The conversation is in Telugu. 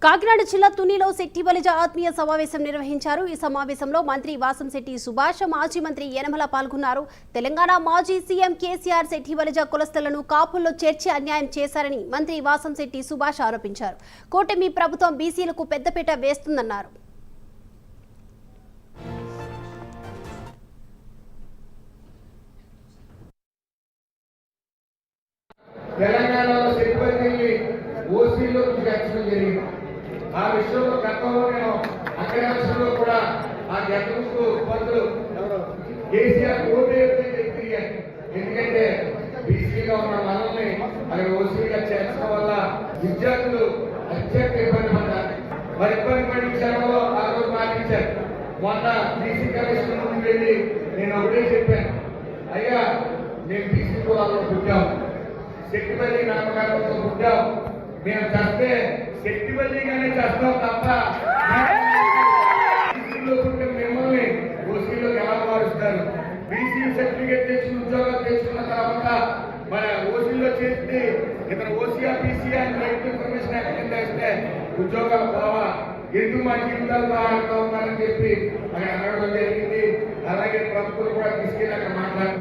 కాకినాడ జిల్లా తునిలో శెట్టి బలిజ ఆత్మీయ సమావేశం నిర్వహించారు. ఈ సమావేశంలో మంత్రి వాసంశెట్టి సుభాష్, మాజీ మంత్రి యనమల పాల్గొన్నారు. తెలంగాణ మాజీ సీఎం కేసీఆర్ శెట్టి బలిజ కులస్తులను కాపుల్లో చేర్చి అన్యాయం చేశారని మంత్రి వాసంశెట్టి సుభాష్ ఆరోపించారు. కూటమి ప్రభుత్వం బీసీలకు పెద్దపీట వేస్తుందన్నారు. తెలంగాణలో శక్తిపల్లి ఓసీలో చేర్చడం జరిగింది. ఆ విషయంలో గతంలో నేను అక్కడ విషయంలో కూడా ఆ గతంలో పంతులు కేసీఆర్ ఓటు తిరిగాను. ఎందుకంటే బీసీగా ఉన్న మనల్ని అక్కడ ఓసీగా చేర్చడం వల్ల విద్యార్థులు అత్యంత ఇబ్బంది పడ్డారు. మరి ఇబ్బంది పడిన విషయంలో ఆ రోజు మాటించారు. మొన్న బీసీ కమిషన్ ముందు వెళ్ళి నేను ఒకటే చెప్పాను, అయ్యా మేము బీసీ కులాల్లో పుట్టాము, శక్తిపల్లి నామకారంతో పుట్టాం, మేము చేస్తే శక్తిపల్లిగానే చేస్తాం తప్ప పుట్టిన మిమ్మల్ని ఓసీలోకి ఎలా మారుస్తారు? బీసీ సర్టిఫికేట్ తెచ్చి ఉద్యోగాలు తెచ్చుకున్న తర్వాత మన ఓసీలో చేస్తే ఇతను ఓసీఆ బీసీఆ అని రైతు ఇన్ఫర్మేషన్ యాక్ట్ కింద వేస్తే ఉద్యోగాలు పోవా, ఎందుకు మా జీవితాలు ఆడుతూ ఉన్నారని చెప్పి అక్కడ అడగడం జరిగింది. అలాగే ప్రభుత్వం కూడా తీసుకెళ్ళి అక్కడ మాట్లాడుతున్నారు.